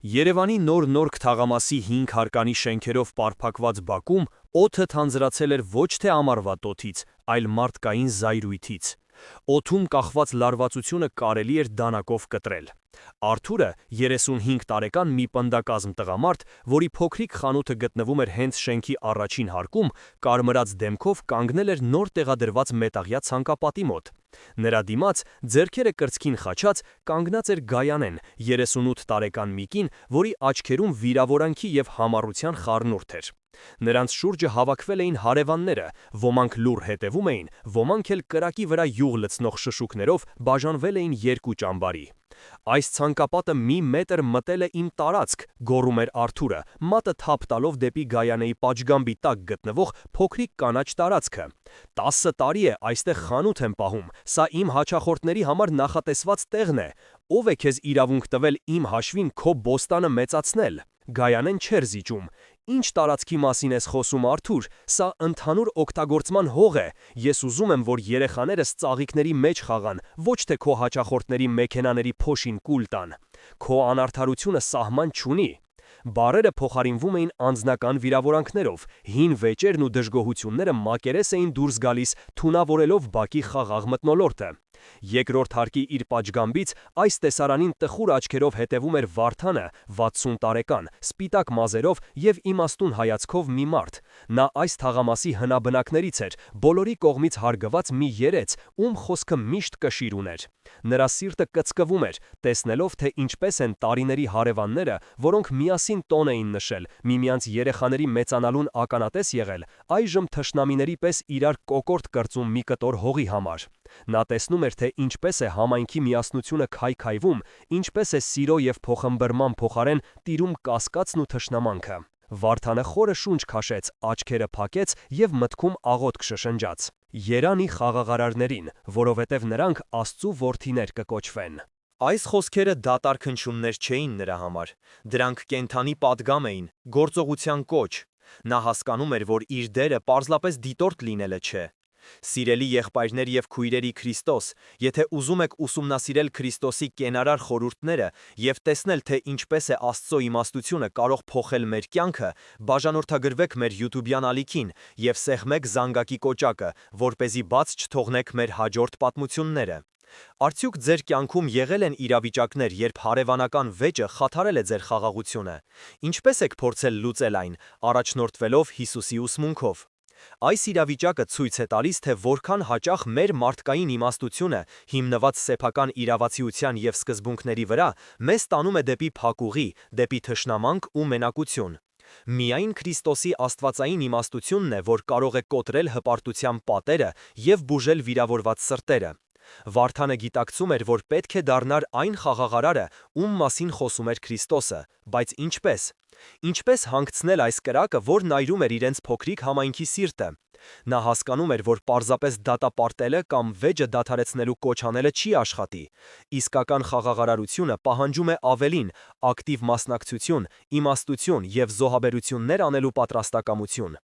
Երևանի նոր թաղամասի 5 հարկանի շենքերով պարփակված բակում օդը թանձրացել էր ոչ թե ամառվա տոթից, այլ մարդկային զայրույթից։ Օդում կախված լարվածությունը կարելի էր դանակով կտրել։ Արթուրը 35 տարեկան մի պնդակազմ տղամարդ, որի փոքրիկ խանութը գտնվում էր հենց շենքի առաջին հարկում, կարմրած դեմքով կանգնել էր նոր տեղադրված մետաղյա ցանկապատի մոտ։ Նրա դիմաց, ձեռքերը կրծքին խաչած, կանգնած էր Գայանեն, 38 տարեկան մի կին, որի աչքերում վիրավորանքի և համառության խառնուրդ էր։ Նրանց շուրջը հավաքվել էին հարևանները, ոմանք լուռ հետևում էին, ոմանք էլ կրակի վրա յուղ լցնող շշուկներով բաժանվել էին երկու ճամբարի։ Այս ցանկապատը մի մետր մտել է իմ տարածք, գոռում էր Արթուրը, մատը թափ տալով դեպի Գայանեի պատշգամբի տակ գտնվող փոքրիկ կանաչ տարածքը։ 10 տարի է այստեղ խանութ եմ պահում, սա իմ հաճախորդների համար նախատեսված տեղն է։ Ո՞վ է քեզ իրավունք տվել իմ հաշվին քո բոստանը մեծացնել։ Գայանեն չէր զիջում։ Ինչ տարածքի մասին ես խոսում, Արթուր, սա ընդհանուր օգտագործման հող է։ Ես ուզում եմ, որ երեխաներս ծաղիկների մեջ խաղան, ոչ թե քո հաճախորդների մեքենաների փոշին կուլ տան։ Քո անարդարությունը սահման չունի։ Բառերը փոխարինվում էին անձնական վիրավորանքներով, հին վեճերն ու դժգոհությունները մակերես էին դուրս գալիս, թունավորելով բակի խաղաղ մթնոլորտը։ Երկրորդ հարկի իր պատշգամբից այս տեսարանին տխուր աչքերով հետևում էր Վարդանը, 60 տարեկան, սպիտակ մազերով և իմաստուն հայացքով մի մարդ։ Նա այս թաղամասի հնաբնակներից էր, բոլորի կողմից հարգված մի երեց, ում խոսքը միշտ կշիռ ուներ։ Նրա սիրտը կծկվում էր, տեսնելով, թե ինչպես են տարիների հարևանները, որոնք միասին տոն էին նշել, միմյանց երեխաների մեծանալուն ականատես եղել, այժմ թշնամիների պես իրար կոկորդ կրծում մի կտոր հողի համար։ Նա տեսնում էր, թե ինչպես է համայնքի միասնությունը քայքայվում, ինչպես է սիրո և փոխըմբռնման փոխարեն տիրում կասկածն ու թշնամանքը։ Վարդանը խորը շունչ քաշեց, աչքերը փակեց և մտքում աղոթք շշնջաց. «Երանի խաղաղարարներին, որովհետև նրանք Աստծու որդիներ կկոչվեն»։ Այս խոսքերը դատարկ հնչյուններ չէին նրա համար։ Դրանք կենդանի պատգամ էին, գործողության կոչ։ Նա հասկանում էր, որ իր դերը պարզապես դիտորդ լինելը չէ։ Սիրելի եղբայրներ և քույրերի Քրիստոս, եթե ուզում եք ուսումնասիրել Քրիստոսի կենարար խորհուրդները և տեսնել, թե ինչպես է Աստծո իմաստությունը կարող փոխել մեր կյանքը, բաժանորդագրվեք մեր YouTube-յան ալիքին և սեղմեք զանգակի կոճակը, որպեսզի բաց չթողնեք մեր հաջորդ պատմությունները։ Արդյոք ձեր կյանքում եղել են իրավիճակներ, երբ հարևանական վեճը խաթարել է ձեր խաղաղությունը։ Ինչպես եք փորձել լուծել այն, առաջնորդվելով Հիսուսի ուսմունքով։ Այս իրավիճակը ցույց է տալիս, թե որքան հաճախ մեր մարդկային իմաստությունը, հիմնված սեփական իրավացիության և սկզբունքների վրա, մեզ տանում է դեպի փակուղի, դեպի թշնամանք ու մենակություն։ Միայն Քրիստոսի աստվածային իմաստությունն է, որ կարող է կոտրել հպարտության պատերը և բուժել վիրավորված սրտերը։ Վարդանը գիտակցում էր, որ պետք է դառնար այն խաղաղարարը, ում մասին խոսում էր Քրիստոսը, բայց ինչպես։ Ինչպես հանգցնել այս կրակը, որ նայրում էր իրենց փոքրիկ համայնքի սիրտը։ Նա հասկանում էր, որ պարզապես դատապարտելը կամ վեճը դադարեցնելու կոչ անելը չի աշխատի։ Իսկական խաղաղարարությունը պահանջում է ավելին՝ ակտիվ մասնակցություն, իմաստություն և զոհաբերություններ անելու պատրաստակամություն։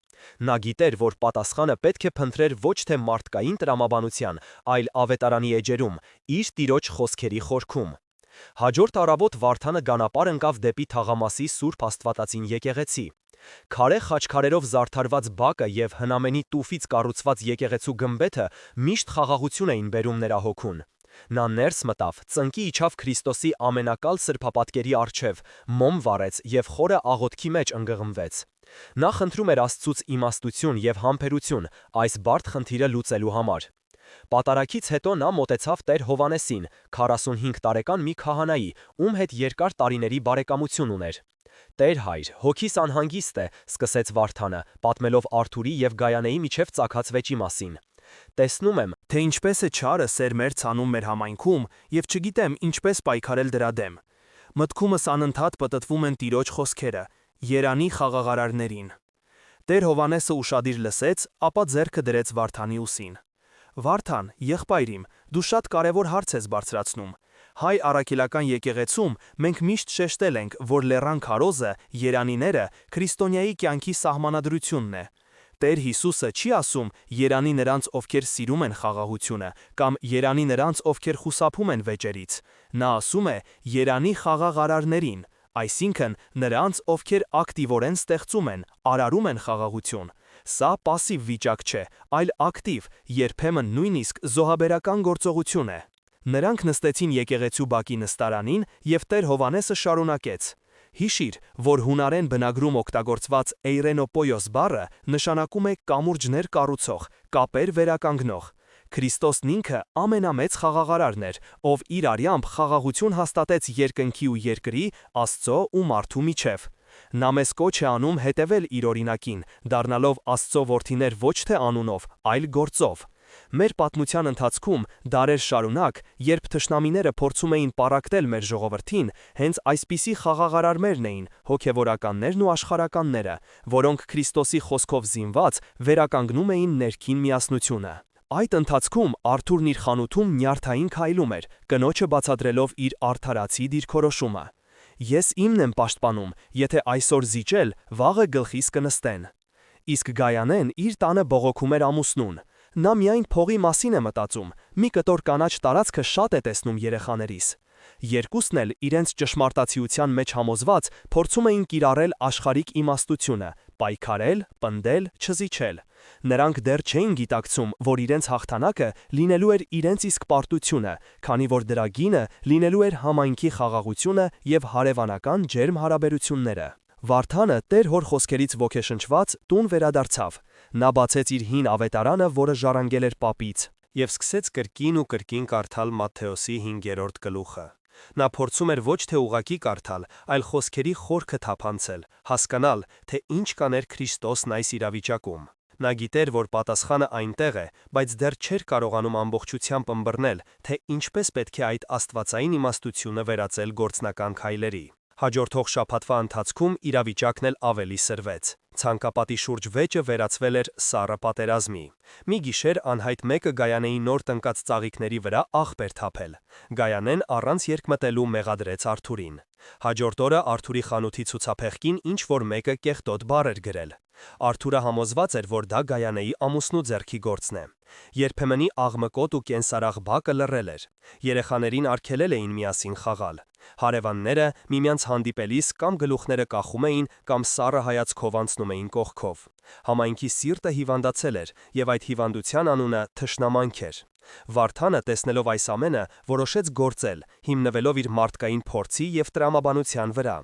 Նա գիտեր, որ պատասխանը պետք է փնտրեր ոչ թե մարդկային տրամաբանության, այլ ավետարանի էջերում, իր Տիրոջ խոսքերի խորքում։ Հաջորդ առավոտ Վարդանը գանապար ընկավ դեպի թաղամասի Սուրբ Աստվածածին եկեղեցի։ Քարե խաչքարերով զարդարված բակը և հնամենի տուֆից կառուցված եկեղեցու գմբեթը միշտ խաղաղություն էին բերում նրա հոգուն։ Նա ներս մտավ, ծնկի իջավ Քրիստոսի ամենակալ սրբապատկերի առջև, մոմ վառեց և խորը աղոթքի մեջ ընկղմվեց։ Նա խնդրում էր Աստծուց իմաստություն և համբերություն այս բարդ խնդիրը լուծելու համար։ Պատարագից հետո նա մոտեցավ Տեր Հովհաննեսին, 45 տարեկան մի քահանայի, ում հետ երկար տարիների բարեկամություն ուներ։ «Տեր հայր, հոգիս անհանգիստ է», սկսեց Վարդանը, պատմելով Արթուրի և Գայանեի միջև ծագած վեճի մասին։ «Տեսնում եմ, թե ինչպես է չարը սերմեր ցանում մեր համայնքում և չգիտեմ ինչպես պայքարել դրա դեմ։ Մտքումս անընդհատ պտտվում են Տիրոջ խոսքերը. «Երանի խաղաղարարներին»։ Տեր Հովհաննեսը ուշադիր լսեց, ապա ձեռքը դրեց Վարդանի ուսին։ «Վարդան, եղբայր իմ, դու շատ կարևոր հարց ես բարձրացնում։ Հայ առաքելական եկեղեցում մենք միշտ շեշտել ենք, որ լեռան քարոզը, երանիները, քրիստոնյայի կյանքի սահմանադրությունն է։ Տեր Հիսուսը չի ասում երանի նրանց, ովքեր սիրում են խաղաղությունը, կամ երանի նրանց, ովքեր խուսափում են վեճերից։ Նա ասում է երանի խաղաղարարներին, Այսինքն նրանց, ովքեր ակտիվորեն ստեղծում են, արարում են խաղաղություն։ Սա պասիվ վիճակ չէ, այլ ակտիվ, երբեմն նույնիսկ զոհաբերական գործողություն է։ Նրանք նստեցին եկեղեցու բակի նստարանին, և Տեր Հովհաննեսը շարունակեց. «Հիշիր, որ հունարեն բնագրում օգտագործված էյրենոպոյոս բառը նշանակում է կամուրջներ կառուցող, կապեր վերականգնող։ Քրիստոսն ինքը ամենամեծ խաղաղարարն էր, ով իր արյամբ խաղաղություն հաստատեց երկնքի ու երկրի, Աստծո ու մարդու միջև։ Նա մեզ կոչ է անում հետևել իր օրինակին, դառնալով Աստծո որդիներ ոչ թե անունով, այլ գործով։ Մեր պատմության ընթացքում դարեր շարունակ, երբ թշնամիները փորձում էին պառակտել մեր ժողովրդին, հենց այսպիսի խաղաղարարներն էին, հոգևորականներն ու աշխարհականները, որոնք Քրիստոսի խոսքով զինված վերականգնում էին ներքին միասնությունը։ Այդ ընթացքում Արթուրն իր խանութում նյարդային քայլում էր, կնոջը բացատրելով իր արդարացի դիրքորոշումը։ «Ես իմն եմ պաշտպանում, եթե այսօր զիջել, վաղը գլխիս կնստեն»։ Իսկ Գայանեն իր տանը բողոքում էր ամուսնուն։ Նա միայն փողի մասին է մտածում, մի կտոր կանաչ տարածքը շատ է տեսնում երեխաներիս։ Երկուսն էլ իրենց ճշմարտացիության մեջ համոզված փորձում էին կիրառել աշխարհիկ իմաստությունը, պայքարել, պնդել, չզիջել։ Նրանք դեռ չէին գիտակցում, որ իրենց հաղթանակը լինելու էր իրենց իսկ պարտությունը, քանի որ դրա գինը լինելու էր համայնքի խաղաղությունը և հարևանական ջերմ հարաբերությունները։ Վարդանը Տեր Հոր խոսքերից ոգեշնչված տուն վերադարձավ։ Նա բացեց իր հին ավետարանը, որը ժառանգել էր պապից, և սկսեց կրկին ու կրկին կարդալ Մատթեոսի 5-րդ գլուխը։ Նա փորձում էր ոչ թե ուղղակի կարդալ, այլ խոսքերի խորքը թափանցել, հասկանալ, թե ինչ կաներ Քրիստոսն այս իրավիճակում։ Նա գիտեր, որ պատասխանը այնտեղ է, բայց դեռ չէր կարողանում ամբողջությամբ ըմբռնել, թե ինչպես պետք է այդ աստվածային իմաստությունը վերածել գործնական քայլերի։ Հաջորդող շաբաթվա ընթացքում իրավիճակն էլ ավելի սրվեց։ Ցանկապատի շուրջ վեճը վերածվել էր սառը պատերազմի։ Մի գիշեր անհայտ մեկը Գայանեի նոր տնկած ծաղիկների վրա աղբ էր թափել։ Գայանեն առանց երկմտելու մեղադրեց Արթուրին։ Հաջորդ օրը Արթուրի խանութի ցուցափեղկին ինչ-որ մեկը կեղտոտ բառ էր գրել։ Արթուրը համոզված էր, որ դա Գայանեի ամուսնու ձեռքի գործն է։ Երբեմնի աղմկոտ ու կենսարաղ բակը լռել էր։ Երեխաներին արգելել էին միասին խաղալ։ Հարևանները միմյանց հանդիպելիս կամ գլուխները կախում էին, կամ սառը հայացքով անցնում էին կողքով։ Համայնքի սիրտը հիվանդացել էր, և այդ հիվանդության անունը թշնամանք էր։ Վարդանը, տեսնելով այս ամենը, որոշեց գործել, հիմնվելով իր մարդկային փորձի և տրամաբանության վրա։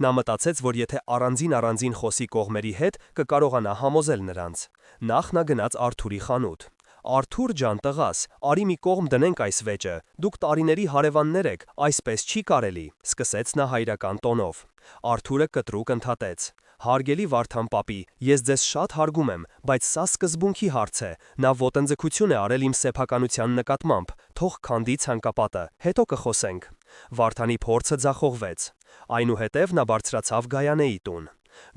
Նա մտածեց, որ եթե առանձին խոսի կողմերի հետ, կկարողանա համոզել նրանց։ Նախ նա գնաց Արթուրի խանութ։ «Արթուր ջան, տղաս, արի մի կողմ դնենք այս վեճը, դուք տարիների հարևաններ եք, այսպես չի կարելի», սկսեց նա հայրական տոնով։ Արթուրը կտրուկ ընդհատեց. «Հարգելի Վարդան պապի, ես ձեզ շատ հարգում եմ, բայց սա սկզբունքի հարց է, նա ոտնձգություն է արել իմ սեփականության նկատմամբ, թող քանդի ցանկապատը, հետո կխոսենք»։ Վարդանի փորձը ձախողվեց։ Այնուհետև նա բարձրացավ Գայանեի տուն։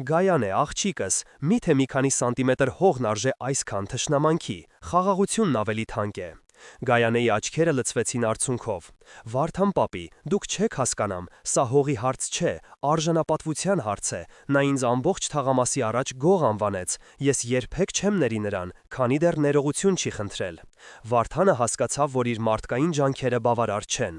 «Գայանե, աղջիկս, միթե մի քանի սանտիմետր հողն արժե այսքան թշնամանքի, խաղաղությունն ավելի թանկ է»։ Գայանեի աչքերը լցվեցին արցունքով։ «Վարդան պապի, դուք չեք հասկանում, սա հողի հարց չէ, արժանապատվության հարց է, նա ինձ ամբողջ թաղամասի առաջ գող անվանեց, ես երբեք չեմ ների նրան, քանի դեռ ներողություն չի խնդրել»։ Վարդանը հասկացավ, որ իր մարդկային ջանքերը բավարար չեն։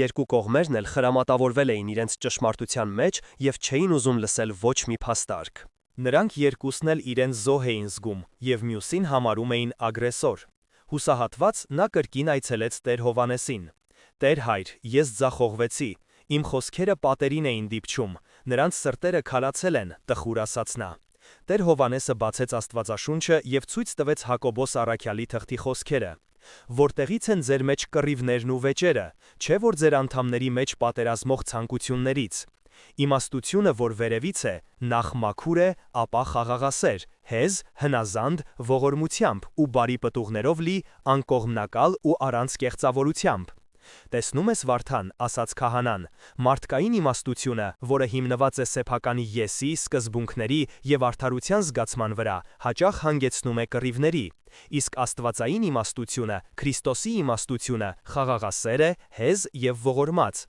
Երկու կողմերն էլ խրամատավորվել էին իրենց ճշմարտության մեջ և չէին ուզում լսել ոչ մի փաստարկ։ Նրանք երկուսն էլ իրենց զոհ էին զգում և մյուսին համարում էին ագրեսոր։ Հուսահատված նա կրկին այցելեց Տեր Հովհաննեսին։ «Տեր հայր, ես ձախողվեցի, իմ խոսքերը պատերին էին դիպչում, նրանց սրտերը քալացել են», տխուր ասաց նա։ Տեր Հովհաննեսը բացեց Աստվածաշունչը և ցույց տվեց Հակոբոս առաքյալի թղթի խոսքերը։ «Որտեղի՞ց են ձեր մեջ կռիվներն ու վեճերը, չէ՞ որ ձեր անդամների մեջ պատերազմող ցանկություններից։ Իմաստությունը, որ վերևից է, նախ մաքուր է, ապա խաղաղասեր, հեզ, հնազանդ, ողորմությամբ ու բարի պտուղներով լի, անկողմնակալ ու առանց կեղծավորությամբ»։ «Տեսնում ես, Վարդան, ասաց քահանան, մարդկային իմաստությունը, որը հիմնված է սեփականի եսի, սկզբունքների և արդարության զգացման վրա, հաճախ հանգեցնում է կռիվների, իսկ աստվածային իմաստությունը, Քրիստոսի իմաստությունը, խաղաղասեր է, հեզ և ողորմած։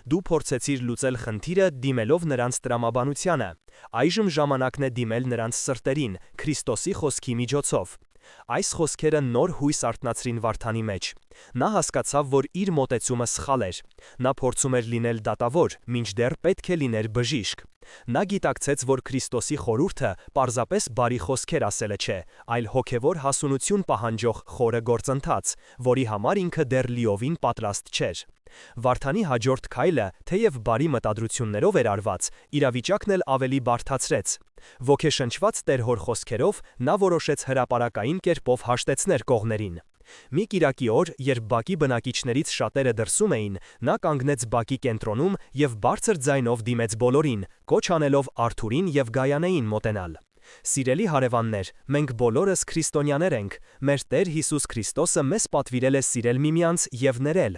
Դու փորձեցիր լուծել խնդիրը դիմելով նրանց տրամաբանությանը։ Այժմ ժամանակն է դիմել նրանց սրտերին, Քրիստոսի խոսքի միջոցով։ Այս խոսքերը նոր հույս արթնացրին Վարդանի մեջ։ Նա հասկացավ, որ իր մոտեցումը սխալ էր։ Նա փորձում էր լինել դատավոր, մինչդեռ պետք է լիներ բժիշկ։ Նա գիտակցեց, որ Քրիստոսի խորհուրդը պարզապես բարի խոսքեր ասելը չէ, այլ հոգևոր հասունություն պահանջող խորը գործընթաց, որի համար ինքը դեռ լիովին պատրաստ չէր։ Վարդանի հաջորդ քայլը, թեև բարի մտադրություններով էր արված, իրավիճակն էլ ավելի բարդացրեց։ Ոգեշնչված տեր-հոր խոսքերով նա որոշեց հրապարակային կերպով հաշտեցնել կողմերին։ Մի կիրակի օր, երբ բակի բնակիչներից շատերը դրսում էին, նա կանգնեց բակի կենտրոնում և բարձր ձայնով դիմեց բոլորին, կոչ անելով Արթուրին և Գայանեին մոտենալ։ Սիրելի հարևաններ, մենք բոլորս քրիստոնյաներ ենք, մեր Տեր Հիսուս Քրիստոսը մեզ պատվիրել է սիրել միմյանց և ներել։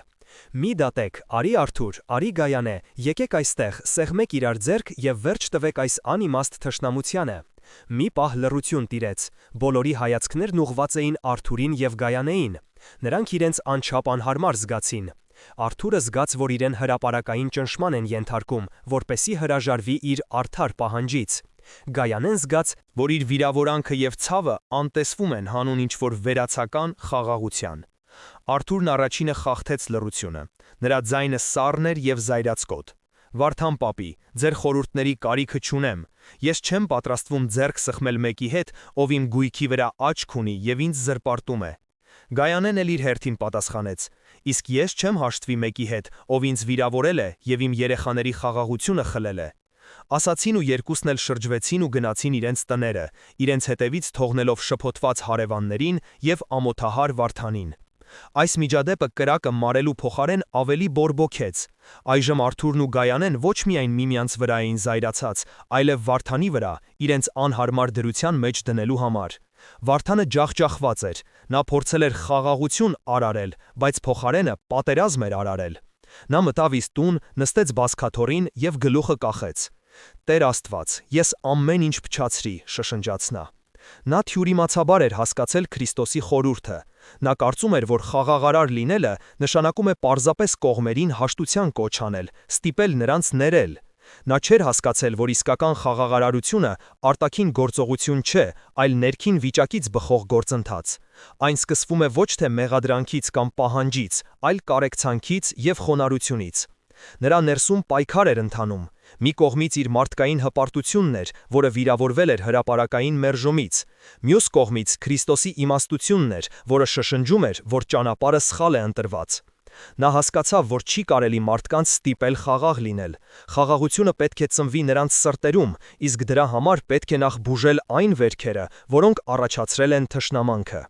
Մի դատեք, արի Արթուր, արի Գայանե, եկեք այստեղ, սեղմեք իրար ձեռք և վերջ տվեք այս անիմաստ թշնամությանը։ Մի պահ լռություն տիրեց։ Բոլորի հայացքներն ուղղված էին Արթուրին և Գայանեին։ Նրանք իրենց անչափ անհարմար զգացին։ Արթուրը զգաց, որ իրեն հրապարակային ճնշման են ենթարկում, որպեսզի հրաժարվի իր արդար պահանջից։ Գայանեն զգաց, որ իր վիրավորանքը և ցավը անտեսվում են հանուն ինչ-որ վերացական խաղաղության։ Արթուրն առաջինը խախտեց լռությունը։ Նրա ձայնը սառն էր և զայրացկոտ։ Վարդան պապի, ձեր խորհուրդների կարիքը չունեմ։ Ես չեմ պատրաստվում ձեռք սխմել մեկի հետ, ով իմ գույքի վրա աչք ունի և ինձ զրպարտում է։ Գայանեն էլ իր հերթին պատասխանեց. Իսկ ես չեմ հաշտվի մեկի հետ, ով ինձ վիրավորել է և իմ երեխաների խաղաղությունը խլել է։ Ասացին ու երկուսն էլ շրջվեցին ու գնացին իրենց տները, իրենց հետևից թողնելով շփոթված հարևաններին և ամոթահար Վարդանին։ Այս միջադեպը կրակը մարելու փոխարեն ավելի բորբոքեց։ Այժմ Արթուրն ու Գայանեն ոչ միայն միմյանց վրա էին զայրացած, այլև Վարդանի վրա, իրենց անհարմար դրության մեջ դնելու համար։ Վարդանը ջախջախված էր։ Նա փորձել էր խաղաղություն արարել, բայց փոխարենը պատերազմ էր արարել։ Նա մտավ իր տուն, նստեց բազկաթոռին և գլուխը կախեց։ Տեր Աստված, ես ամեն ինչ փչացրի, շշնջաց նա։ Նա թյուրիմացաբար էր հասկացել Քրիստոսի խորհուրդը։ Նա կարծում էր, որ խաղաղարար լինելը նշանակում է պարզապես կողմերին հաշտության կոչ անել, ստիպել նրանց ներել։ Նա չէր հասկացել, որ իսկական խաղաղարարությունը արտաքին գործողություն չէ, այլ ներքին վիճակից բխող գործընթաց։ Այն սկսվում է ոչ թե մեղադրանքից կամ պահանջից, այլ կարեկցանքից և խոնարհությունից։ Նրա ներսում պայքար էր ընթանում։ Մի կողմից իր մարդկային հպարտությունն էր, որը վիրավորվել էր հրապարակային մերժումից։ Մյուս կողմից Քրիստոսի իմաստությունն էր, որը շշնջում էր, որ ճանապարհը սխալ է ընտրված։ Նա հասկացավ, որ չի կարելի մարդկանց ստիպել խաղաղ լինել։ Խաղաղությունը պետք է ծնվի նրանց սրտերում, իսկ դրա համար պետք է նախ բուժել այն վերքերը, որոնք առաջացրել են թշնամանքը։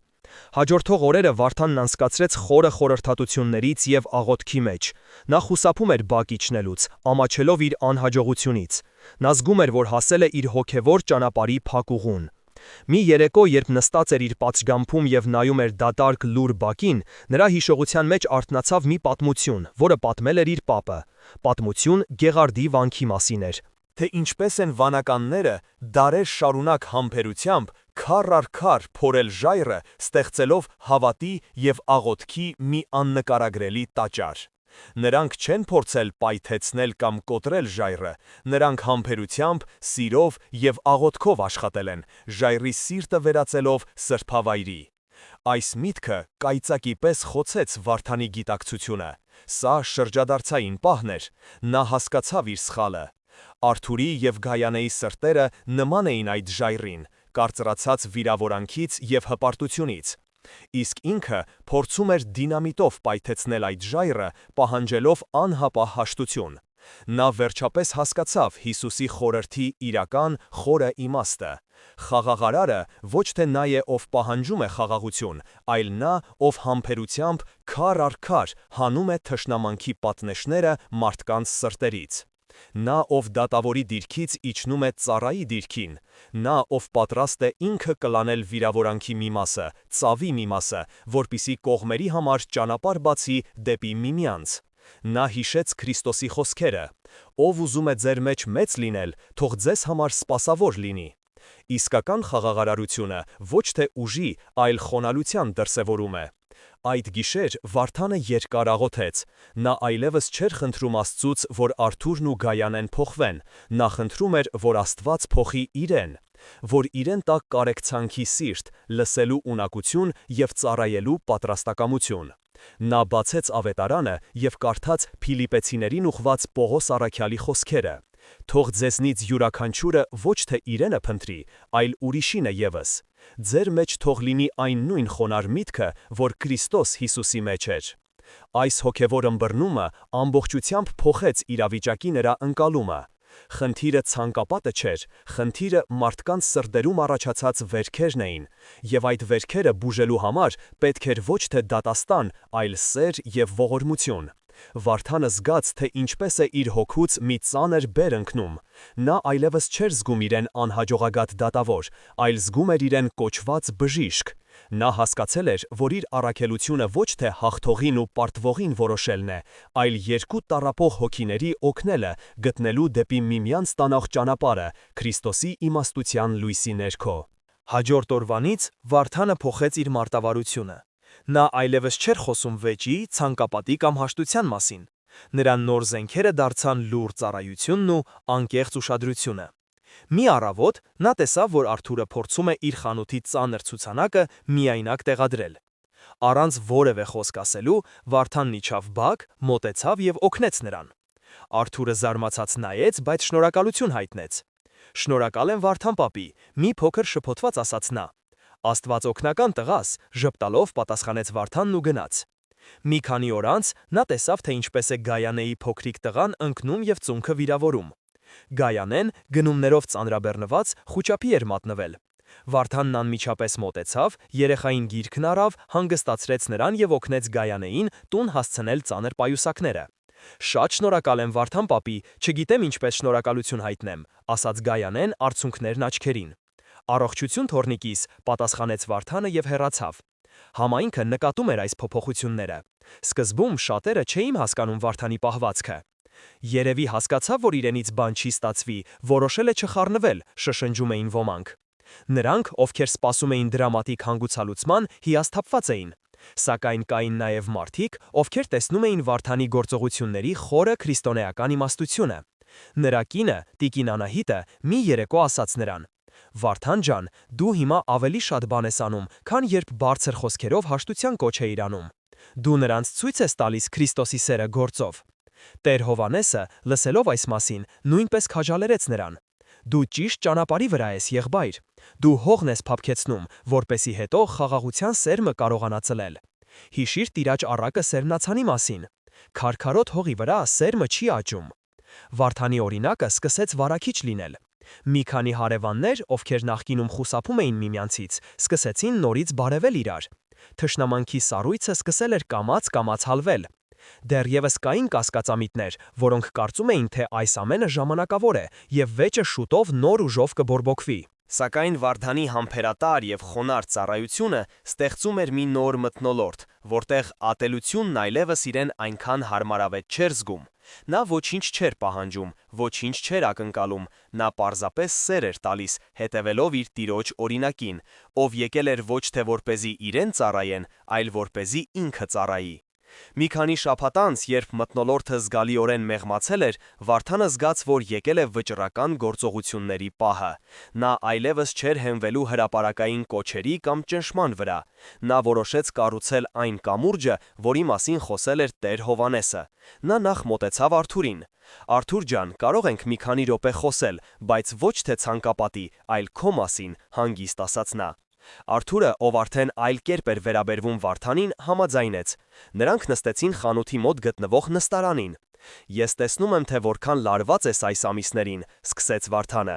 Հաջորդող օրերը Վարդանն անցկացրեց խորը խորհրդատություններից և աղոթքի մեջ։ Նա խուսափում էր բակ իջնելուց, ամաչելով իր անհաջողությունից։ Նա զգում էր, որ հասել է իր հոգևոր ճանապարհի փակուղուն։ Մի երեկո, երբ նստած էր իր պատշգամբում և նայում էր դատարկ լուռ բակին, նրա հիշողության մեջ արթնացավ մի պատմություն, որը պատմել էր իր պապը։ Պատմություն Գեղարդի վանքի մասին էր, թե ինչպես են վանականները դարեր շարունակ համբերությամբ քար առ քար փորել ժայռը, ստեղծելով հավատի և աղոթքի մի աննկարագրելի տաճար։ Նրանք չեն փորձել պայթեցնել կամ կոտրել ժայռը, նրանք համբերությամբ, սիրով և աղոթքով աշխատել են, ժայռի սիրտը վերածելով սրբավայրի։ Այս միտքը կայծակի պես խոցեց Վարդանի գիտակցությունը։ Սա շրջադարձային պահն էր։ Նա հասկացավ իր սխալը։ Արթուրի և Գայանեի սրտերը նման էին այդ ժայռին, կարծրացած վիրավորանքից և հպարտությունից։ Իսկ ինքը փորձում էր դինամիտով պայթեցնել այդ ժայռը, պահանջելով անհապաղ հաշտություն։ Նա վերջապես հասկացավ Հիսուսի խորհրդի իրական խորը իմաստը։ Խաղաղարարը ոչ թե նա է, ով պահանջում է խաղաղություն, այլ նա, ով համբերությամբ քար առ քար հանում է թշնամանքի պատնեշները մարդկանց սրտերից։ Նա, ով դատավորի դիրքից իջնում է ծառայի դիրքին։ Նա, ով պատրաստ է ինքը կլանել վիրավորանքի մի մասը, ծավի մի մասը, որպեսզի կողմերի համար ճանապարհ բացի դեպի միմյանց։ Նա հիշեց Քրիստոսի խոսքերը. «Ով ուզում է ձեր մեջ մեծ լինել, թող ձեզ համար սպասավոր լինի»։ Իսկական խաղաղարարությունը ոչ թե ուժի, այլ խոնարհության դրսևորում է։ Այդ գիշեր Վարդանը երկար աղոթեց։ Նա այլևս չէր խնդրում Աստծուց, որ Արթուրն ու Գայանեն փոխվեն, նա խնդրում էր, որ Աստված փոխի իրեն։ որ իրեն տակ կարեկցանքի սիրտ, լսելու ունակություն և ծառայելու պատրաստակամություն։ Նա բացեց ավետարանը և կարդաց Փիլիպեցիներին ուղղված Պողոս առաքյալի խոսքերը. «Թող ձեզնից յուրաքանչյուրը ոչ թե իրենը փնտրի, այլ ուրիշինը ևս։ Ձեր մեջ թող լինի այն նույն խոնարհ միտքը, որ Քրիստոս Հիսուսի մեջ էր»։ Այս հոգևոր ըմբռնումը ամբողջությամբ փոխեց իրավիճակի նրա ընկալումը։ Խնդիրը ցանկապատը չէր, խնդիրը մարդկանց սրտերում առաջացած վերքերն էին, և այդ վերքերը բուժելու համար պետք էր ոչ թե դատաստան, այլ սեր և ողորմություն։ Վարդանը զգաց, թե ինչպես է իր հոգուց մի ծանր բեր ընկնում։ Նա այլևս չէր զգում իրեն անհաջողագատ դատավոր, այլ զգում էր իրեն կոչված բժիշկ։ Նա հասկացել էր, որ իր առաքելությունը ոչ թե հաղթողին ու պարտվողին որոշելն է, այլ երկու տառապող հոգիների օգնելը գտնելու դեպի միմյանց տանող ճանապարհը Քրիստոսի իմաստության լույսի ներքո։ Հաջորդ օրվանից Վարդանը փոխեց իր մարտավարությունը։ Նա այլևս չէր խոսում վեճի, ցանկապատի կամ հաշտության մասին։ Նրա նոր զենքերը դարձան լուռ ծառայությունն ու անկեղծ ուշադրությունը։ Մի առավոտ նա տեսավ, որ Արթուրը փորձում է իր խանութի ծանր ցուցանակը միայնակ տեղադրել։ Առանց որևէ խոսք ասելու, Վարդանն իջավ բակ, մոտեցավ և օգնեց նրան։ Արթուրը զարմացած նայեց, բայց շնորհակալություն հայտնեց։ «Շնորհակալ եմ, Վարդան պապի», մի փոքր շփոթված ասաց նա։ «Աստված օգնական տղաս», ժպտալով պատասխանեց Վարդանն ու գնաց։ Մի քանի օր անց նա տեսավ, թե ինչպես է Գայանեի փոքրիկ տղան ընկնում և ծունկը վիրավորում։ Գայանեն, գնումներով ծանրաբեռնված, խուճապի էր մատնվել։ Վարդանն անմիջապես մոտեցավ, երեխային գիրկն առավ, հանգստացրեց նրան և օգնեց Գայանեին տուն հասցնել ծանր պայուսակները։ «Շատ շնորհակալ եմ, Վարդան պապի, չգիտեմ ինչպես շնորհակալություն հայտնեմ», ասաց Գայանեն արցունքներն աչքերին։ «Առողջություն թոռնիկիս», պատասխանեց Վարդանը և հեռացավ։ Համայնքը նկատում էր այս փոփոխությունները։ Սկզբում շատերը չէին հասկանում Վարդանի պահվածքը։ «Երևի հասկացավ, որ իրենից բան չի ստացվի, որոշել է չխառնվել», շշնջում էին ոմանք։ Նրանք, ովքեր սպասում էին դրամատիկ հանգուցալուծման, հիասթափված էին։ Սակայն կային նաև մարդիկ, ովքեր տեսնում էին Վարդանի գործողությունների խորը քրիստոնեական իմաստությունը։ Նրա կինը, տիկին Անահիտը, մի երեկո ասաց նրան. «Վարդան ջան, դու հիմա ավելի շատ բան ես անում, քան երբ բարձր խոսքերով հաշտության կոչ էիր անում։ Դու նրանց ցույց ես տալիս Քրիստոսի սերը գործով»։ Տեր Հովհաննեսը, լսելով այս մասին, նույնպես քաջալերեց նրան. «Դու ճիշտ ճանապարհի վրա ես, եղբայր։ Դու հողն ես փափկեցնում, որպեսի հետո խաղաղության սերմը կարողանա ծլել։ Հիշիր տիրաջ առակը սերմնացանի մասին. քարքարոտ հողի վրա սերմը չի աճում»։ Վարդանի օրինակը սկսեց վարակիչ լինել։ Մի քանի հարևաններ, ովքեր նախկինում խուսափում էին միմյանցից, սկսեցին նորից բարևել իրար։ Թշնամանքի սառույցը սկսել էր կամաց-կամաց հալվել։ Դեռևս կային կասկածամիտներ, որոնք կարծում էին, թե այս ամենը ժամանակավոր է, և վեճը շուտով նոր ուժով կբորբոքվի։ Սակայն Վարդանի համբերատար և խոնարհ ծառայությունը ստեղծում էր մի նոր մթնոլորտ, որտեղ ատելությունն այլևս իրեն այնքան հարմարավետ չէր զգում։ Նա ոչինչ չէր պահանջում, ոչինչ չէր ակնկալում, նա պարզապես սեր էր տալիս, հետևելով իր Տիրոջ օրինակին, ով եկել էր ոչ թե որպեսզի իրեն ծառայեն, այլ որպեսզի ինքը ծառայի։ Մի քանի շաբաթ անց, երբ մթնոլորտը զգալիորեն մեղմացել էր, Վարդանը զգաց, որ եկել է վճռական գործողությունների պահը։ Նա այլևս չէր հենվելու հրապարակային կոչերի կամ ճնշման վրա։ Նա որոշեց կառուցել այն կամուրջը, որի մասին խոսել էր Տեր Հովհաննեսը։ Նա նախ մոտեցավ Արթուրին. «Արթուր ջան, կարող ենք մի քանի րոպե խոսել, բայց ոչ թե ցանկապատի, այլ քո մասին», հանգիստ ասաց նա։ Արթուրը, ով արդեն այլ կերպ էր վերաբերվում Վարդանին, համաձայնեց։ Նրանք նստեցին խանութի մոտ գտնվող նստարանին։ «Ես տեսնում եմ, թե որքան լարված ես այս ամիսներին», սկսեց Վարդանը։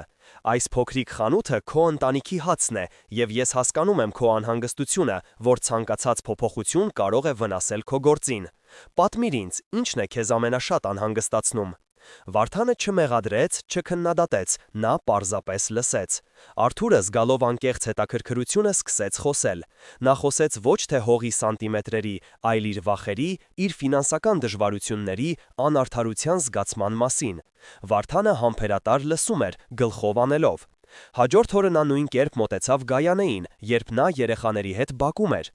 «Այս փոքրիկ խանութը քո ընտանիքի հացն է, և ես հասկանում եմ քո անհանգստությունը, որ ցանկացած փոփոխություն կարող է վնասել քո գործին։ Պատմիր ինձ, ի՞նչն է քեզ ամենաշատ անհանգստացնում»։ Վարդանը չմեղադրեց, չքննադատեց, նա պարզապես լսեց։ Արթուրը, զգալով անկեղծ հետաքրքրությունը, սկսեց խոսել։ Նա խոսեց ոչ թե հողի սանտիմետրերի, այլ իր վախերի, իր ֆինանսական դժվարությունների, անարդարության զգացման մասին։ Վարդանը համբերատար լսում էր, գլխով անելով։ Հաջորդ օրը նա նույն կերպ մոտեցավ Գայանեին, երբ նա երեխաների հետ բակում էր։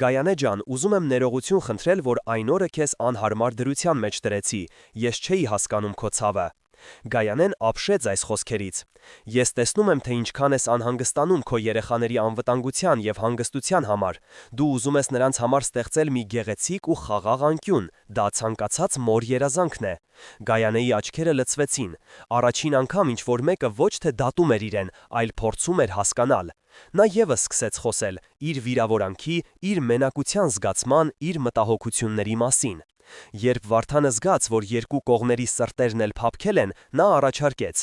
«Գայանե ջան, ուզում եմ ներողություն խնդրել, որ այն օրը քեզ անհարմար դրության մեջ դրեցի, ես չէի հասկանում քո ցավը»։ Գայանեն ապշեց այս խոսքերից։ Ես տեսնում եմ, թե ինչքան ես անհանգստանում քո երեխաների անվտանգության և հանգստության համար։ Դու ուզում ես նրանց համար ստեղծել մի գեղեցիկ ու խաղաղ անկյուն, դա ցանկացած մոր երազանքն է։ Գայանեի աչքերը լցվեցին։ Առաջին անգամ ինչ-որ մեկը ոչ թե դատում էր իրեն, այլ փորձում էր հասկանալ։ Նա ևս սկսեց խոսել իր վիրավորանքի, իր մենակության զգացման, իր մտահոգությունների մասին։ Երբ Վարդանը զգաց, որ երկու կողմերի սրտերն էլ փափկել են, նա առաջարկեց.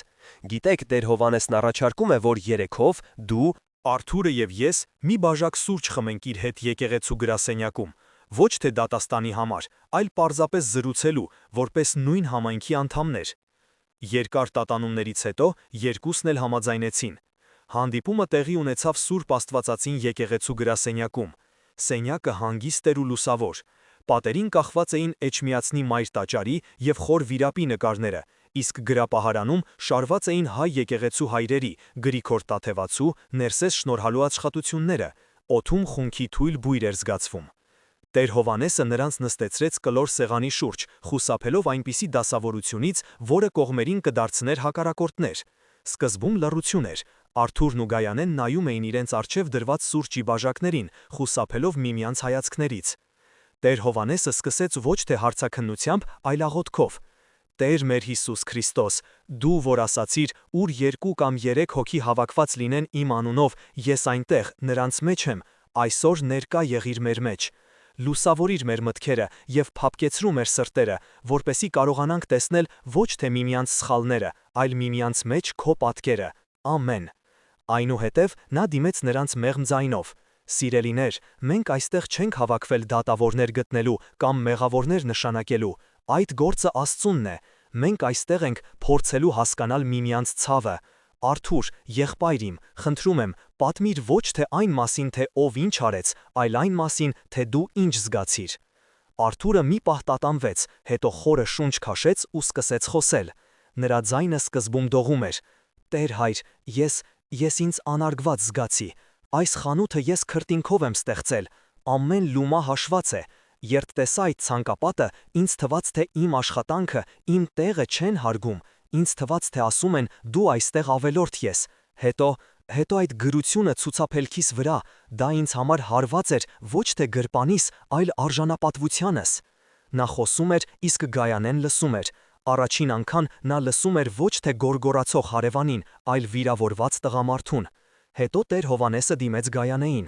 «Գիտեք, Տեր Հովհաննեսն առաջարկում է, որ երեքով դու, Արթուրը և ես մի բաժակ սուրճ խմենք իր հետ եկեղեցու գրասենյակում, ոչ թե դատաստանի համար, այլ պարզապես զրուցելու, որպես նույն համայնքի անդամներ»։ Երկար տատանումներից հետո երկուսն էլ համաձայնեցին։ Հանդիպումը տեղի ունեցավ Սուրբ Աստվածածին եկեղեցու գրասենյակում։ Սենյակը հանգիստ էր ու լուսավոր։ Պատերին կախված էին Էջմիածնի Մայր տաճարի և Խոր Վիրապի նկարները, իսկ գրապահարանում շարված էին հայ եկեղեցու հայրերի, Գրիգոր Տաթևացու, Ներսես շնորհալու աշխատությունները, օդում խունքի թույլ բույր էր զգացվում։ Տեր Հովհաննեսը նրանց նստեցրեց կլոր սեղանի շուրջ, խուսափելով այնպիսի դասավորությունից, որը կողմերին կդարձներ հակառակորդներ։ Սկզբում լռություն էր։ Արթուրն ու Գայանեն նայում էին իրենց առջև դրված սուրճի բաժակներին, խուսափելով միմյանց հայացքներից։ Տեր Հովհաննեսը սկսեց ոչ թե հարցաքննությամբ, այլ աղոթքով. «Տեր մեր Հիսուս Քրիստոս, դու որ ասացիր, ուր երկու կամ երեք հոգի հավաքված լինեն իմ անունով, ես այնտեղ, նրանց մեջ եմ, այսօր ներկա եղիր մեր մեջ։ Լուսավորիր մեր մտքերը և փափկեցրու մեր սրտերը, որպեսզի կարողանանք տեսնել ոչ թե միմյանց սխալները, այլ միմյանց մեջ քո պատկերը։ Ամեն»։ Այնուհետև նա դիմեց նրանց մեղմ ձայնով. «Սիրելիներ, մենք այստեղ չենք հավաքվել դատավորներ գտնելու կամ մեղավորներ նշանակելու, այդ գործը Աստծունն է։ Մենք այստեղ ենք փորձելու հասկանալ միմյանց ցավը։ Արթուր, եղբայր իմ, խնդրում եմ, պատմիր ոչ թե այն մասին, թե ով ինչ արեց, այլ այն մասին, թե դու ինչ զգացիր»։ Արթուրը մի պահ տատանվեց, հետո խորը շունչ քաշեց ու սկսեց խոսել։ Նրա ձայնը սկզբում դողում էր. «Տեր հայր, ես ինձ անարգված զգացի։ Այս խանութը ես քրտինքով եմ ստեղծել, ամեն լումա հաշված է։ Երբ տեսա այդ ցանկապատը, ինձ թվաց, թե իմ աշխատանքը, իմ տեղը չեն հարգում, ինձ թվաց, թե ասում են դու այստեղ ավելորդ ես։ Հետո այդ գրությունը ցուցափելքիս վրա, դա ինձ համար հարված էր ոչ թե գրպանիս, այլ արժանապատվությանս»։ Նա խոսում էր, իսկ Գայանեն լսում էր։ Առաջին անգամ նա լսում էր ոչ թե գոռգոռացող հարևանին, այլ վիրավորված տղամարդուն։ Հետո Տեր Հովհաննեսը դիմեց Գայանեին.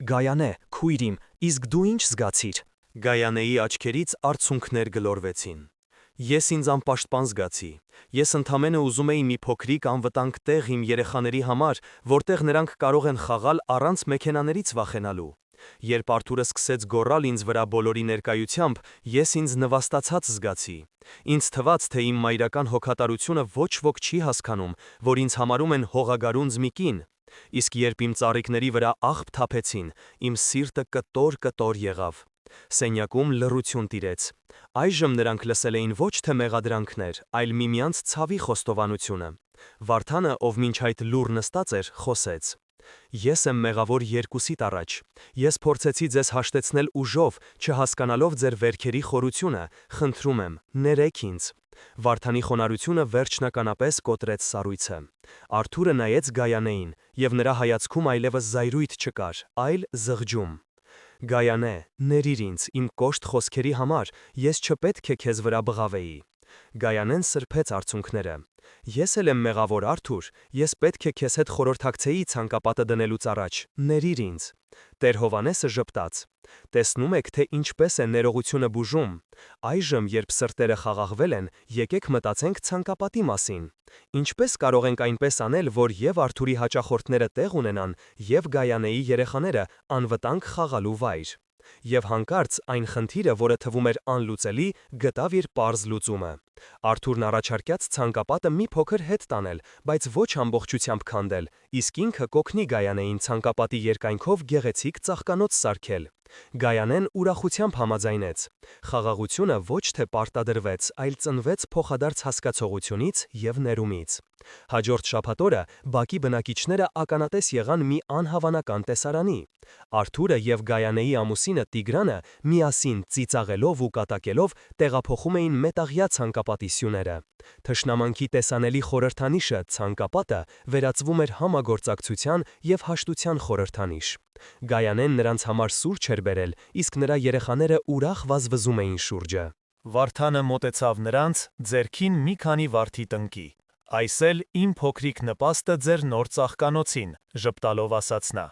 «Գայանե, քույր իմ, իսկ դու ինչ զգացիր»։ Գայանեի աչքերից արցունքներ գլորվեցին։ Ես ինձ անպաշտպան զգացի։ Ես ընդամենը ուզում էի մի փոքրիկ անվտանգ տեղ իմ երեխաների համար, որտեղ նրանք կարող են խաղալ առանց մեքենաներից վախենալու։ Երբ Արթուրը սկսեց գոռալ ինձ վրա բոլորի ներկայությամբ, ես ինձ նվաստացած զգացի։ Ինձ թվաց, թե իմ մայրական հոգատարությունը ոչ ոք չի հասկանում, որ ինձ համարում են հողագարունձ մի կին։ Իսկ երբ իմ ծառիկների վրա աղբ թափեցին, իմ սիրտը կտոր եղավ։ Սենյակում լռություն տիրեց։ Այժմ նրանք լսել էին ոչ թե մեղադրանքներ, այլ միմյանց ցավի խոստովանությունը։ Վարդանը, ով մինչ այդ լուռ նստած էր, խոսեց. «Ես եմ մեղավոր երկուսիդ առաջ։ Ես փորձեցի ձեզ հաշտեցնել ուժով, չհասկանալով ձեր վերքերի խորությունը, խնդրում եմ, ներեք ինձ»։ Վարդանի խոնարհությունը վերջնականապես կոտրեց սառույցը։ Արթուրը նայեց Գայանեին, և նրա հայացքում այլևս զայրույթ չկար, այլ զղջում։ «Գայանե, ներիր ինձ, իմ կոշտ խոսքերի համար, ես չպետք է քեզ վրա բղավեի»։ Գայանեն սրբեց արցունքները։ «Ես էլ եմ մեղավոր, Արթուր, ես պետք է քեզ հետ խորհրդակցեի ցանկապատը դնելուց առաջ, ներիր ինձ»։ Տեր Հովհաննեսը ժպտաց. «Տեսնում եք, թե ինչպես է ներողությունը բուժում։ Այժմ, երբ սրտերը խաղաղվել են, եկեք մտածենք ցանկապատի մասին։ Ինչպես կարող ենք այնպես անել, որ և Արթուրի հաճախորդները տեղ ունենան, և Գայանեի երեխաները անվտանգ խաղալու վայր»։ Եվ հանկարծ այն խնդիրը, որը թվում էր անլուծելի, գտավ իր պարզ լուծումը։ Արթուրն առաջարկյաց ցանկապատը մի փոքր հետ տանել, բայց ոչ ամբողջությամբ քանդել, իսկ ինքը կօգնի Գայանեին ցանկապատի երկայնքով գեղեցիկ ծաղկանոց սարքել։ Գայանեն ուրախությամբ համաձայնեց։ Խաղաղությունը ոչ թե պարտադրվեց, այլ ծնվեց փոխադարձ հասկացողությունից և ներումից։ Հաջորդ շաբաթ օրը բակի բնակիչները ականատես եղան մի անհավանական տեսարանի։ Արթուրը և Գայանեի ամուսինը Տիգրանը միասին ծիծաղելով ու կատակելով տեղափոխում էին մետաղյա ցանկապատի սյուները։ Թշնամանքի տեսանելի խորհրդանիշը ցանկապատը վերածվում էր համագործակցության և հաշտության խորհրդանիշ։ Գայանեն նրանց համար սուրճ էր բերել, իսկ նրա երեխաները ուրախ վազվզում էին շուրջը։ Վարդանը մոտեցավ նրանց, ձեռքին մի քանի վարդի տնկի։ «Այս էլ իմ փոքրիկ նպաստը ձեր նոր ծաղկանոցին», ժպտալով ասաց նա։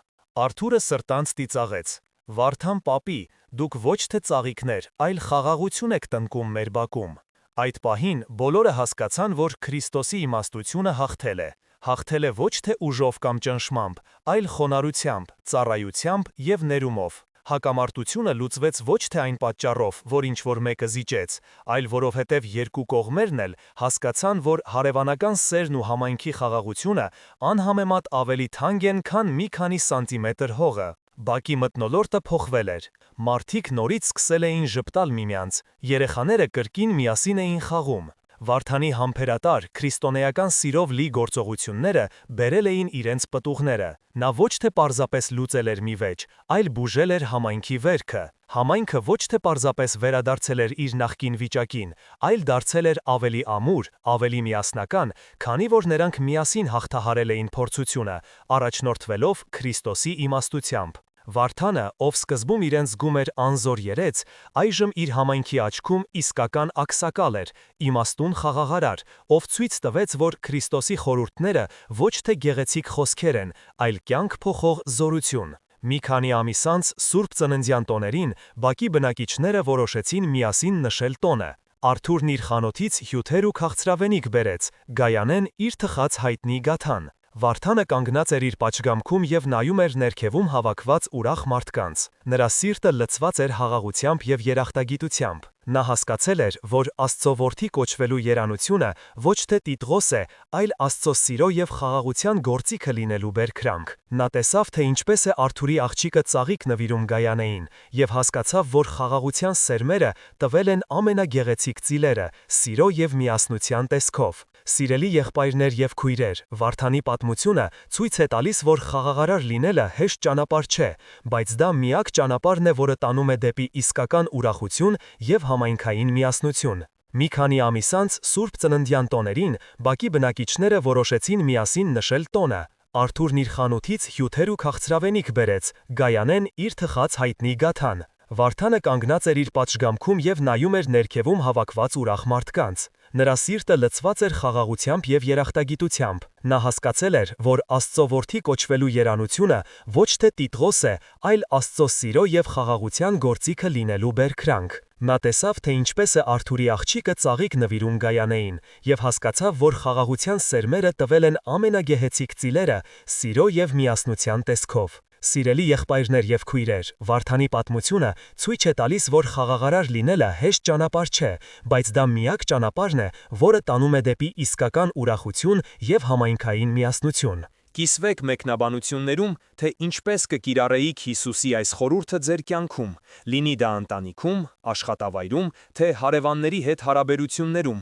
Արթուրը սրտանց ծիծաղեց. «Վարդան պապի, դուք ոչ թե ծաղիկներ, այլ խաղաղություն եք տնկում մեր բակում»։ Այդ պահին բոլորը հասկացան, որ Քրիստոսի իմաստությունը հաղթել է։ Հաղթել է ոչ թե ուժով կամ ճնշմամբ, այլ խոնարհությամբ, ծառայությամբ և ներումով։ Հակամարտությունը լուծվեց ոչ թե այն պատճառով, որ ինչ-որ մեկը զիջեց, այլ որովհետև երկու կողմերն էլ հասկացան, որ հարևանական սերն ու համայնքի խաղաղությունը անհամեմատ ավելի թանկ են, քան մի քանի սանտիմետր հողը։ Բակի մթնոլորտը փոխվել էր։ Մարդիկ նորից սկսել էին ժպտալ միմյանց, երեխաները կրկին միասին էին խաղում։ Վարդանի համբերատար, քրիստոնեական սիրով լի գործողությունները բերել էին իրենց պտուղները։ Նա ոչ թե պարզապես լուծել էր մի վեճ, այլ բուժել էր համայնքի վերքը։ Համայնքը ոչ թե պարզապես վերադարձել էր իր նախկին վիճակին, այլ դարձել էր ավելի ամուր, ավելի միասնական, քանի որ նրանք միասին հաղթահարել էին փորձությունը, առաջնորդվելով Քրիստոսի իմաստությամբ։ Վարդանը, ով սկզբում իրեն զգում էր անզոր երեց, այժմ իր համայնքի աչքում իսկական ակսակալ էր, իմաստուն խաղաղարար, ով ցույց տվեց, որ Քրիստոսի խորհուրդները ոչ թե գեղեցիկ խոսքեր են, այլ կյանք փոխող զորություն։ Մի քանի ամիս անց Սուրբ Ծննդյան տոներին բակի բնակիչները որոշեցին միասին նշել տոնը։ Արթուրն իր խանութից հյութեր ու քաղցրավենիք բերեց, Գայանեն իր թխած հայտնի գաթան։ Վարդանը կանգնած էր իր պատշգամբում և նայում էր ներքևում հավաքված ուրախ մարդկանց։ Նրա սիրտը լցված էր խաղաղությամբ և երախտագիտությամբ։ Նա հասկացել էր, որ Աստծո որդի կոչվելու երանությունը ոչ թե տիտղոս է, այլ Աստծո սիրո և խաղաղության գործիքը լինելու բերքրանք։ Նա տեսավ, թե ինչպես է Արթուրի աղջիկը ծաղիկ նվիրում Գայանեին, և հասկացավ, որ խաղաղության սերմերը տվել են ամենագեղեցիկ ծիլերը՝ սիրո և միասնության տեսքով։ Սիրելի եղբայրներ և քույրեր, Վարդանի պատմությունը ցույց է տալիս, որ խաղաղարար լինելը հեշտ ճանապարհ չէ, բայց դա միակ ճանապարհն է, որը տանում է դեպի իսկական ուրախություն և համայնքային միասնություն։ Մի քանի ամիս անց Սուրբ Ծննդյան տոներին բակի բնակիչները որոշեցին միասին նշել տոնը։ Արթուրն իր խանութից հյութեր ու քաղցրավենիք բերեց, Գայանեն իր թխած հայտնի գաթան։ Վարդանը կանգնած էր իր պատշգամբում և նայում էր ներքևում հավաքված ուրախ մարդկանց։ Նրա սիրտը լցված էր խաղաղությամբ և երախտագիտությամբ։ Նա հասկացել էր, որ Աստծո որդի կոչվելու երանությունը ոչ թե տիտղոս է, այլ Աստծո սիրո և խաղաղության գործիքը լինելու բերքրանք։ Նա տեսավ, թե ինչպես է Արթուրի աղջիկը ծաղիկ նվիրում Գայանեին, և հասկացավ, որ խաղաղության սերմերը տվել են ամենագեղեցիկ ծիլերը՝ սիրո և միասնության տեսքով։ Սիրելի եղբայրներ և քույրեր, Վարդանի պատմությունը ցույց է տալիս, որ խաղաղարար լինելը հեշտ ճանապարհ չէ, բայց դա միակ ճանապարհն է, որը տանում է դեպի իսկական ուրախություն և համայնքային միասնություն։ Կիսվեք մեկնաբանություններում, թե ինչպես կկիրառեիք Հիսուսի այս խորհուրդը ձեր կյանքում, լինի դա ընտանիքում, աշխատավայրում, թե հարևանների հետ հարաբերություններում։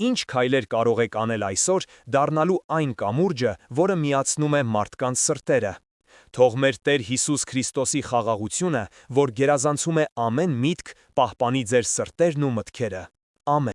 Ինչ քայլեր կարող եք անել այսօր դառնալու այն կամուրջը, որը միացնում է մարդկանց սրտերը։ Թող մեր Տեր Հիսուս Քրիստոսի խաղաղությունը, որ գերազանցում է ամեն միտք, պահպանի ձեր սրտերն ու մտքերը։ Ամեն։